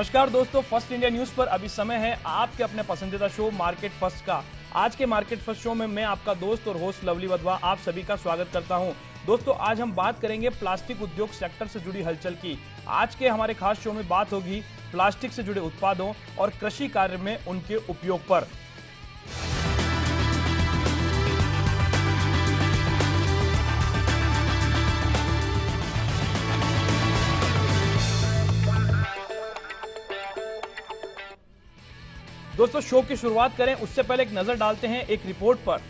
नमस्कार दोस्तों, first India news पर अभी समय है आपके अपने पसंदीदा शो मार्केट फर्स्ट का। आज के मार्केट फर्स्ट शो में मैं आपका दोस्त और होस्ट लवली वधवा आप सभी का स्वागत करता हूं। दोस्तों, आज हम बात करेंगे प्लास्टिक उद्योग सेक्टर से जुड़ी हलचल की। आज के हमारे खास शो में बात होगी प्लास्टिक से जुड़े उत्पादों और कृषि कार्य में उनके उपयोग पर। दोस्तों, शो की शुरुआत करें उससे पहले एक नजर डालते हैं एक रिपोर्ट पर।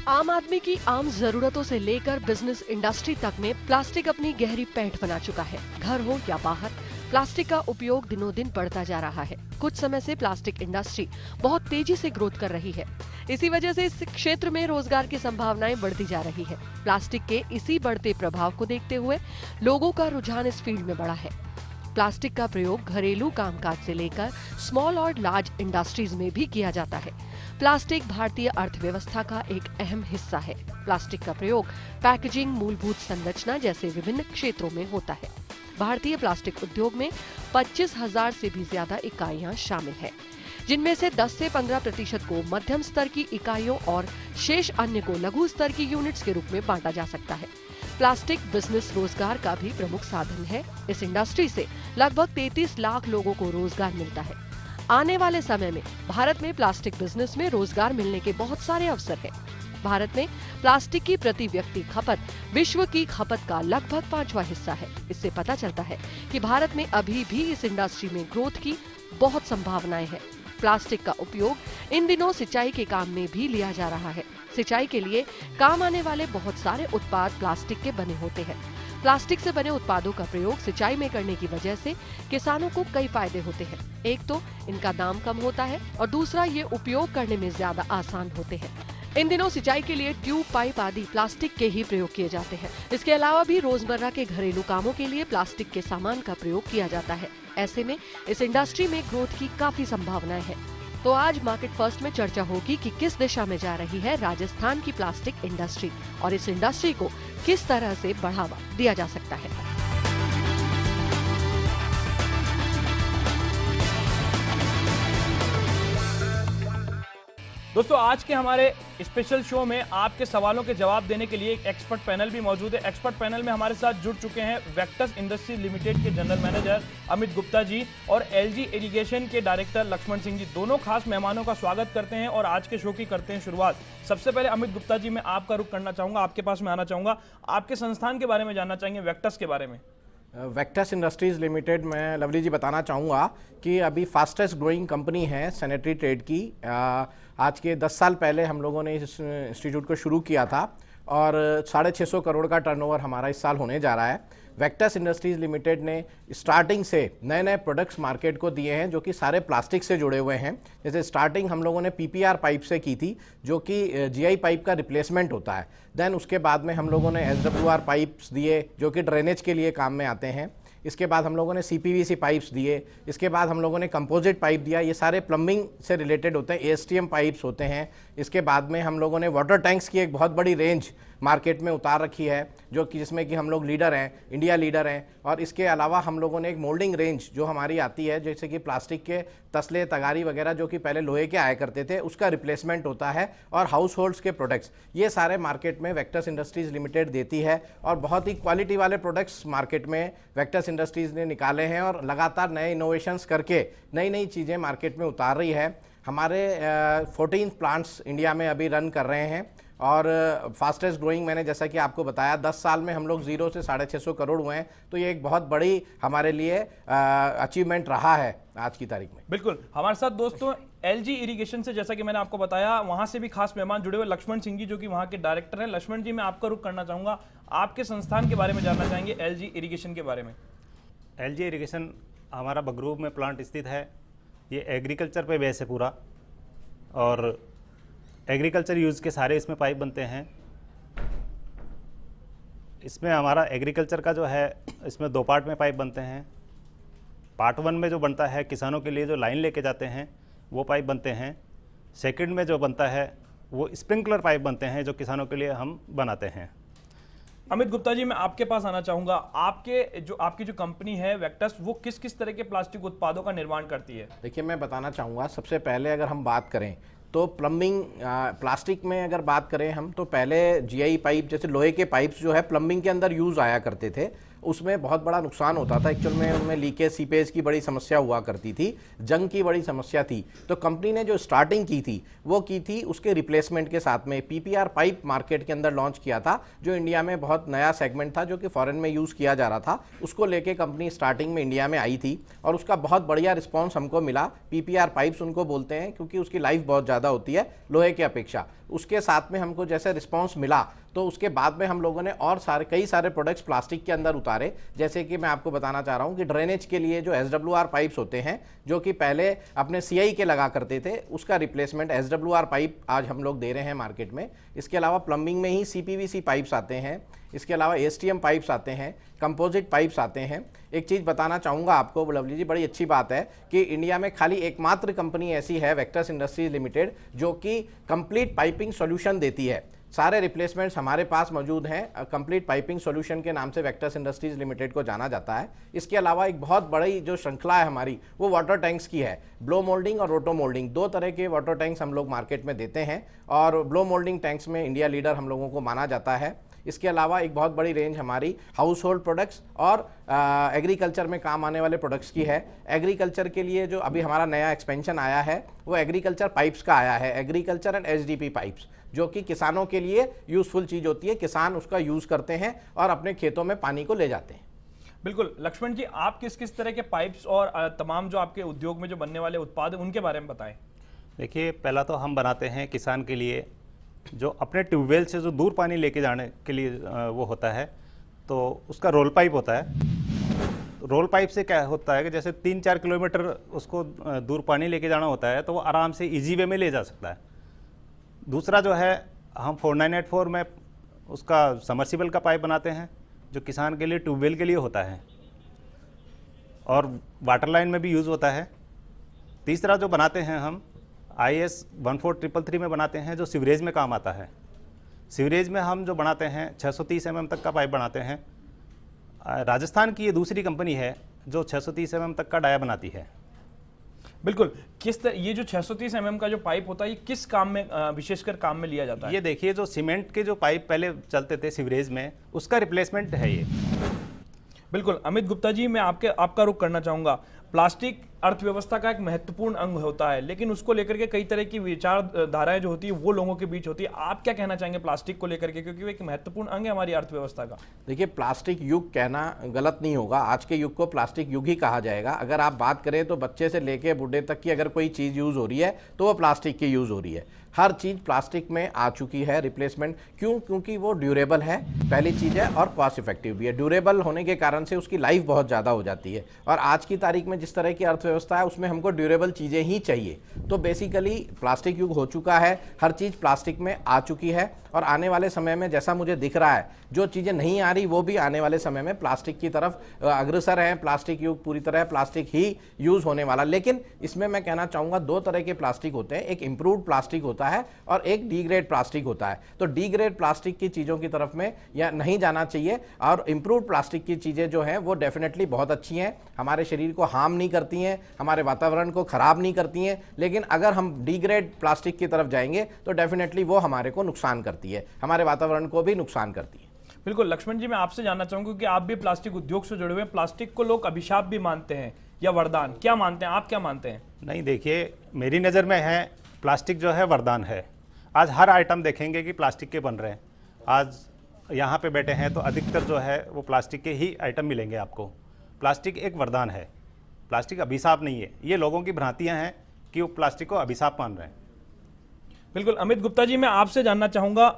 आम आदमी की आम जरूरतों से लेकर बिजनेस इंडस्ट्री तक में प्लास्टिक अपनी गहरी पैठ बना चुका है। घर हो या बाहर, प्लास्टिक का उपयोग दिनों दिन बढ़ता जा रहा है। कुछ समय से प्लास्टिक इंडस्ट्री बहुत तेजी से ग्रोथ कर रही है। इसी वजह से इस क्षेत्र में रोजगार की संभावनाएं बढ़ती जा रही है। प्लास्टिक के इसी बढ़ते प्रभाव को देखते हुए लोगों का रुझान इस फील्ड में बढ़ा है। प्लास्टिक का प्रयोग घरेलू कामकाज से लेकर स्मॉल और लार्ज इंडस्ट्रीज में भी किया जाता है। प्लास्टिक भारतीय अर्थव्यवस्था का एक अहम हिस्सा है। प्लास्टिक का प्रयोग पैकेजिंग, मूलभूत संरचना जैसे विभिन्न क्षेत्रों में होता है। भारतीय प्लास्टिक उद्योग में 25,000 से भी ज्यादा इकाइयां शामिल है, जिनमें से 10 से 15% को मध्यम स्तर की इकाइयों और शेष अन्य को लघु स्तर की यूनिट्स के रूप में बांटा जा सकता है। प्लास्टिक बिजनेस रोजगार का भी प्रमुख साधन है। इस इंडस्ट्री से लगभग 33 लाख लोगों को रोजगार मिलता है। आने वाले समय में भारत में प्लास्टिक बिजनेस में रोजगार मिलने के बहुत सारे अवसर हैं। भारत में प्लास्टिक की प्रति व्यक्ति खपत विश्व की खपत का लगभग 5वां हिस्सा है। इससे पता चलता है कि भारत में अभी भी इस इंडस्ट्री में ग्रोथ की बहुत संभावनाएं हैं। प्लास्टिक का उपयोग इन दिनों सिंचाई के काम में भी लिया जा रहा है। सिंचाई के लिए काम आने वाले बहुत सारे उत्पाद प्लास्टिक के बने होते हैं। प्लास्टिक से बने उत्पादों का प्रयोग सिंचाई में करने की वजह से किसानों को कई फायदे होते हैं। एक तो इनका दाम कम होता है और दूसरा ये उपयोग करने में ज्यादा आसान होते हैं। इन दिनों सिंचाई के लिए ट्यूब, पाइप आदि प्लास्टिक के ही प्रयोग किए जाते हैं। इसके अलावा भी रोजमर्रा के घरेलू कामों के लिए प्लास्टिक के सामान का प्रयोग किया जाता है। ऐसे में इस इंडस्ट्री में ग्रोथ की काफी संभावनाएं हैं। तो आज मार्केट फर्स्ट में चर्चा होगी कि किस दिशा में जा रही है राजस्थान की प्लास्टिक इंडस्ट्री और इस इंडस्ट्री को किस तरह से बढ़ावा दिया जा सकता है। दोस्तों, आज के हमारे स्पेशल शो में आपके सवालों के जवाब देने के लिए एक एक्सपर्ट पैनल भी मौजूद है। एक्सपर्ट पैनल में हमारे साथ जुड़ चुके हैं वेक्टस इंडस्ट्रीज लिमिटेड के जनरल मैनेजर अमित गुप्ता जी और एलजी इरिगेशन के डायरेक्टर लक्ष्मण सिंह जी। दोनों खास मेहमानों का स्वागत करते हैं और आज के शो की करते हैं शुरुआत। सबसे पहले अमित गुप्ता जी, मैं आपका रुख करना चाहूंगा, आपके पास में आना चाहूंगा। आपके संस्थान के बारे में जानना चाहेंगे, वेक्टस के बारे में। वेक्टस इंडस्ट्रीज़ लिमिटेड में लवली जी बताना चाहूँगा कि अभी फास्टेस्ट ग्रोइंग कंपनी है सैनिटरी ट्रेड की। आज के 10 साल पहले हम लोगों ने इस इंस्टीट्यूट को शुरू किया था और 650 करोड़ का टर्नओवर हमारा इस साल होने जा रहा है। वेक्टस इंडस्ट्रीज़ लिमिटेड ने स्टार्टिंग से नए नए प्रोडक्ट्स मार्केट को दिए हैं जो कि सारे प्लास्टिक से जुड़े हुए हैं। जैसे स्टार्टिंग हम लोगों ने पीपीआर पाइप से की थी जो कि जीआई पाइप का रिप्लेसमेंट होता है। देन उसके बाद में हम लोगों ने एसडब्ल्यूआर पाइप्स दिए जो कि ड्रेनेज के लिए काम में आते हैं। इसके बाद हम लोगों ने सीपीवीसी पाइप्स दिए। इसके बाद हम लोगों ने कंपोजिट पाइप दिया, ये सारे प्लम्बिंग से रिलेटेड होते हैं। एएसटीएम पाइप्स होते हैं। इसके बाद में हम लोगों ने वाटर टैंक्स की एक बहुत बड़ी रेंज मार्केट में उतार रखी है जो कि जिसमें कि हम लोग लीडर हैं, इंडिया लीडर हैं। और इसके अलावा हम लोगों ने एक मोल्डिंग रेंज जो हमारी आती है, जैसे कि प्लास्टिक के तसले, तगारी वगैरह जो कि पहले लोहे के आया करते थे, उसका रिप्लेसमेंट होता है। और हाउस होल्ड्स के प्रोडक्ट्स, ये सारे मार्केट में वेक्टस इंडस्ट्रीज़ लिमिटेड देती है और बहुत ही क्वालिटी वाले प्रोडक्ट्स मार्केट में वेक्टस इंडस्ट्रीज़ ने निकाले हैं और लगातार नए इनोवेशंस करके नई नई चीज़ें मार्केट में उतार रही है। हमारे 14 प्लांट्स इंडिया में अभी रन कर रहे हैं और फास्टेस्ट ग्रोइंग, मैंने जैसा कि आपको बताया, 10 साल में हम लोग 0 से 650 करोड़ हुए हैं। तो ये एक बहुत बड़ी हमारे लिए अचीवमेंट रहा है आज की तारीख में। बिल्कुल। हमारे साथ दोस्तों एलजी इरिगेशन से, जैसा कि मैंने आपको बताया, वहां से भी खास मेहमान जुड़े हुए लक्ष्मण सिंह जी जो कि वहां के डायरेक्टर हैं। लक्ष्मण जी, मैं आपका रुख करना चाहूंगा, आपके संस्थान के बारे में जानना चाहेंगे, एलजी इरिगेशन के बारे में। एलजी इरिगेशन हमारा बगरूब में प्लांट स्थित है। ये एग्रीकल्चर पे बेस है पूरा और एग्रीकल्चर यूज़ के सारे इसमें पाइप बनते हैं। इसमें हमारा एग्रीकल्चर का जो है, इसमें 2 पार्ट में पाइप बनते हैं। पार्ट 1 में जो बनता है किसानों के लिए जो लाइन लेके जाते हैं वो पाइप बनते हैं। सेकंड में जो बनता है वो स्प्रिंकलर पाइप बनते हैं जो किसानों के लिए हम बनाते हैं। अमित गुप्ता जी, मैं आपके पास आना चाहूंगा। आपकी जो कंपनी है वेक्टस, वो किस किस तरह के प्लास्टिक उत्पादों का निर्माण करती है? देखिए, मैं बताना चाहूँगा, सबसे पहले अगर हम बात करें तो प्लम्बिंग प्लास्टिक में अगर बात करें हम, तो पहले जीआई पाइप जैसे लोहे के पाइप्स जो है प्लम्बिंग के अंदर यूज़ आया करते थे, उसमें बहुत बड़ा नुकसान होता था। एक्चुअल में उनमें लीकेज सीपेज की बड़ी समस्या हुआ करती थी, जंग की बड़ी समस्या थी। तो कंपनी ने जो स्टार्टिंग की थी वो की थी उसके रिप्लेसमेंट के साथ में पीपीआर पाइप मार्केट के अंदर लॉन्च किया था, जो इंडिया में बहुत नया सेगमेंट था, जो कि फॉरेन में यूज़ किया जा रहा था। उसको लेके कंपनी स्टार्टिंग में इंडिया में आई थी और उसका बहुत बढ़िया रिस्पॉन्स हमको मिला। पीपीआर पाइप्स उनको बोलते हैं क्योंकि उसकी लाइफ बहुत ज़्यादा होती है लोहे की अपेक्षा। उसके साथ में हमको जैसे रिस्पॉन्स मिला तो उसके बाद में हम लोगों ने और कई सारे प्रोडक्ट्स प्लास्टिक के अंदर उतारे। जैसे कि मैं आपको बताना चाह रहा हूँ कि ड्रेनेज के लिए जो SWR पाइप्स होते हैं, जो कि पहले अपने CI के लगा करते थे, उसका रिप्लेसमेंट SWR पाइप आज हम लोग दे रहे हैं मार्केट में। इसके अलावा प्लम्बिंग में ही CPVC पाइप्स आते हैं, इसके अलावा ASTM पाइप्स आते हैं, कंपोजिट पाइप्स आते हैं। एक चीज़ बताना चाहूँगा आपको लवली जी, बड़ी अच्छी बात है कि इंडिया में खाली एकमात्र कंपनी ऐसी है वेक्टस इंडस्ट्रीज लिमिटेड जो कि कंप्लीट पाइपिंग सॉल्यूशन देती है। सारे रिप्लेसमेंट्स हमारे पास मौजूद हैं। कंप्लीट पाइपिंग सॉल्यूशन के नाम से वेक्टस इंडस्ट्रीज लिमिटेड को जाना जाता है। इसके अलावा एक बहुत बड़ी जो श्रृंखला है हमारी, वो वाटर टैंक्स की है। ब्लो मोल्डिंग और रोटो मोल्डिंग, दो तरह के वाटर टैंक्स हम लोग मार्केट में देते हैं और ब्लो मोल्डिंग टैंक्स में इंडिया लीडर हम लोगों को माना जाता है। इसके अलावा एक बहुत बड़ी रेंज हमारी हाउस होल्ड प्रोडक्ट्स और एग्रीकल्चर में काम आने वाले प्रोडक्ट्स की है। एग्रीकल्चर के लिए जो अभी हमारा नया एक्सपेंशन आया है वो एग्रीकल्चर पाइप्स का आया है, एग्रीकल्चर एंड HDP पाइप्स, जो कि किसानों के लिए यूज़फुल चीज़ होती है। किसान उसका यूज़ करते हैं और अपने खेतों में पानी को ले जाते हैं। बिल्कुल लक्ष्मण जी, आप किस किस तरह के पाइप्स और तमाम जो आपके उद्योग में जो बनने वाले उत्पाद हैं उनके बारे में बताएं। देखिए, पहला तो हम बनाते हैं किसान के लिए जो अपने ट्यूबवेल से जो दूर पानी लेके जाने के लिए वो होता है, तो उसका रोल पाइप होता है। रोल पाइप से क्या होता है कि जैसे 3-4 किलोमीटर उसको दूर पानी लेके जाना होता है तो वो आराम से इजी वे में ले जा सकता है। दूसरा जो है, हम 4984 में उसका समर्सिबल का पाइप बनाते हैं जो किसान के लिए ट्यूबवेल के लिए होता है और वाटर लाइन में भी यूज़ होता है। तीसरा जो बनाते हैं हम IS 14333 में बनाते हैं, जो सीवरेज में काम आता है। सीवरेज में हम जो बनाते हैं 630 mm तक का पाइप बनाते हैं। राजस्थान की ये दूसरी कंपनी है जो 630 mm तक का डाया बनाती है। बिल्कुल, ये जो 630 mm का जो पाइप होता है, ये किस काम में विशेषकर काम में लिया जाता है? ये देखिए, जो सीमेंट के जो पाइप पहले चलते थे सीवरेज में, उसका रिप्लेसमेंट है ये। बिल्कुल अमित गुप्ता जी, मैं आपका रुख करना चाहूंगा। प्लास्टिक अर्थव्यवस्था का एक महत्वपूर्ण अंग होता है, लेकिन उसको लेकर के कई तरह की विचारधाराएं जो होती है वो लोगों के बीच होती है। आप क्या कहना चाहेंगे प्लास्टिक को लेकर के, क्योंकि वो एक महत्वपूर्ण अंग है हमारी अर्थव्यवस्था का? देखिए, प्लास्टिक युग कहना गलत नहीं होगा। आज के युग को प्लास्टिक युग ही कहा जाएगा। अगर आप बात करें तो बच्चे से लेके बूढ़े तक की अगर कोई चीज़ यूज़ हो रही है तो वो प्लास्टिक की यूज़ हो रही है। हर चीज़ प्लास्टिक में आ चुकी है रिप्लेसमेंट। क्यों? क्योंकि वो ड्यूरेबल है, पहली चीज़ है, और कॉस्ट इफेक्टिव भी है। ड्यूरेबल होने के कारण से उसकी लाइफ बहुत ज़्यादा हो जाती है और आज की तारीख में जिस तरह की अर्थव्यवस्था है उसमें हमको ड्यूरेबल चीज़ें ही चाहिए। तो बेसिकली प्लास्टिक युग हो चुका है, हर चीज़ प्लास्टिक में आ चुकी है और आने वाले समय में जैसा मुझे दिख रहा है, जो चीज़ें नहीं आ रही वो भी आने वाले समय में प्लास्टिक की तरफ अग्रसर हैं। प्लास्टिक युग पूरी तरह प्लास्टिक ही यूज़ होने वाला। लेकिन इसमें मैं कहना चाहूँगा, दो तरह के प्लास्टिक होते हैं, एक इम्प्रूव्ड प्लास्टिक होता है और एक डीग्रेड प्लास्टिक होता है। तो डीग्रेड प्लास्टिक की चीज़ों की तरफ में या नहीं जाना चाहिए और इम्प्रूव्ड प्लास्टिक की चीज़ें जो हैं वो डेफिनेटली बहुत अच्छी हैं, हमारे शरीर को हार्म नहीं करती हैं, हमारे वातावरण को ख़राब नहीं करती हैं। लेकिन अगर हम डीग्रेड प्लास्टिक की तरफ जाएंगे तो डेफिनेटली वो हमारे को नुकसान करती है, हमारे वातावरण को भी नुकसान करती है। बिल्कुल लक्ष्मण जी, मैं आपसे जानना चाहूंगा कि आप भी प्लास्टिक उद्योग से जुड़े हुए हैं। प्लास्टिक को लोग अभिशाप भी मानते हैं या वरदान, क्या मानते हैं आप, क्या मानते हैं? नहीं, देखिए, मेरी नज़र में है प्लास्टिक जो है वरदान है। आज हर आइटम देखेंगे कि प्लास्टिक के बन रहे हैं। आज यहाँ पे बैठे हैं तो अधिकतर जो है वो प्लास्टिक के ही आइटम मिलेंगे आपको। प्लास्टिक एक वरदान है, प्लास्टिक अभिशाप नहीं है। ये लोगों की भ्रांतियाँ हैं कि वो प्लास्टिक को अभिशाप मान रहे हैं। बिल्कुल अमित गुप्ता जी, मैं आपसे जानना चाहूँगा,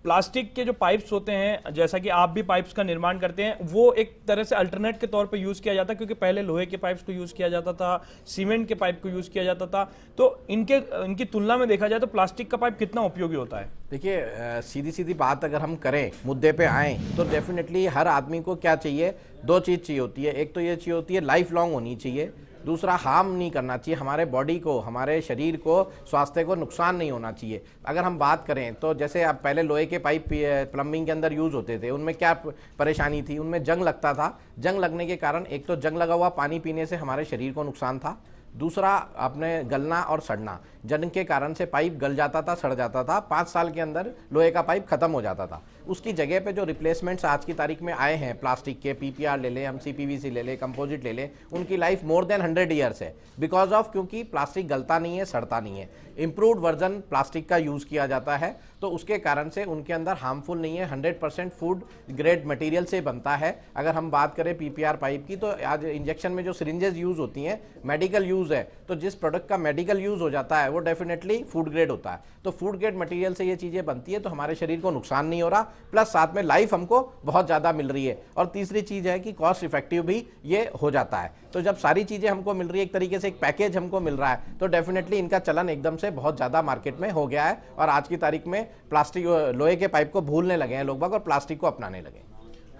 प्लास्टिक के जो पाइप्स होते हैं, जैसा कि आप भी पाइप्स का निर्माण करते हैं, वो एक तरह से अल्टरनेट के तौर पे यूज़ किया जाता है, क्योंकि पहले लोहे के पाइप्स को यूज़ किया जाता था, सीमेंट के पाइप को यूज़ किया जाता था। तो इनकी तुलना में देखा जाए तो प्लास्टिक का पाइप कितना उपयोगी होता है? देखिए, सीधी सीधी बात अगर हम करें, मुद्दे पे आएँ, तो डेफिनेटली हर आदमी को क्या चाहिए, दो चीज़ चाहिए होती है। एक तो ये चाहिए होती है लाइफ लॉन्ग होनी चाहिए, दूसरा हार्म नहीं करना चाहिए, हमारे बॉडी को, हमारे शरीर को, स्वास्थ्य को नुकसान नहीं होना चाहिए। अगर हम बात करें तो जैसे अब पहले लोहे के पाइप प्लम्बिंग के अंदर यूज़ होते थे, उनमें क्या परेशानी थी, उनमें जंग लगता था। जंग लगने के कारण एक तो जंग लगा हुआ पानी पीने से हमारे शरीर को नुकसान था, दूसरा अपने गलना और सड़ना, जंग के कारण से पाइप गल जाता था, सड़ जाता था, 5 साल के अंदर लोहे का पाइप खत्म हो जाता था। उसकी जगह पे जो रिप्लेसमेंट्स आज की तारीख में आए हैं, प्लास्टिक के, पीपीआर ले लें, हम सीपीवीसी ले लें, कंपोजिट ले लें, उनकी लाइफ मोर देन 100 ईयर्स है, बिकॉज ऑफ क्योंकि प्लास्टिक गलता नहीं है, सड़ता नहीं है। इम्प्रूव्ड वर्जन प्लास्टिक का यूज़ किया जाता है, तो उसके कारण से उनके अंदर हार्मफुल नहीं है, 100% फूड ग्रेड मटेरियल से बनता है। अगर हम बात करें पीपीआर पाइप की, तो आज इंजेक्शन में जो सिरिंजेस यूज़ होती हैं, मेडिकल यूज़ है, तो जिस प्रोडक्ट का मेडिकल यूज़ हो जाता है वो डेफिनेटली फूड ग्रेड होता है। तो फूड ग्रेड मटेरियल से ये चीज़ें बनती है, तो हमारे शरीर को नुकसान नहीं हो रहा, प्लस साथ में लाइफ हमको बहुत ज़्यादा मिल रही है। और तीसरी चीज़ है कि कॉस्ट इफेक्टिव भी ये हो जाता है। तो जब सारी चीज़ें हमको मिल रही है, एक तरीके से एक पैकेज हमको मिल रहा है, तो डेफिनेटली इनका चलन एकदम से बहुत ज़्यादा मार्केट में हो गया है। और आज की तारीख में प्लास्टिक, लोहे के पाइप को भूलने लगे हैं लोग बाग और प्लास्टिक को अपनाने लगे।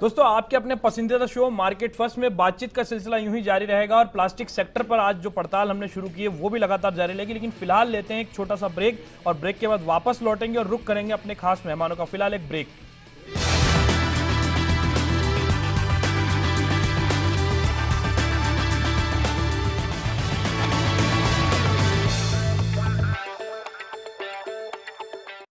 दोस्तों, आपके अपने पसंदीदा शो मार्केट फर्स्ट में बातचीत का सिलसिला यूं ही जारी रहेगा और प्लास्टिक सेक्टर पर आज जो पड़ताल हमने शुरू की है वो भी लगातार जारी रहेगी। लेकिन फिलहाल लेते हैं एक छोटा सा ब्रेक और ब्रेक के बाद वापस लौटेंगे और रुक करेंगे अपने खास मेहमानों का। फिलहाल एक ब्रेक।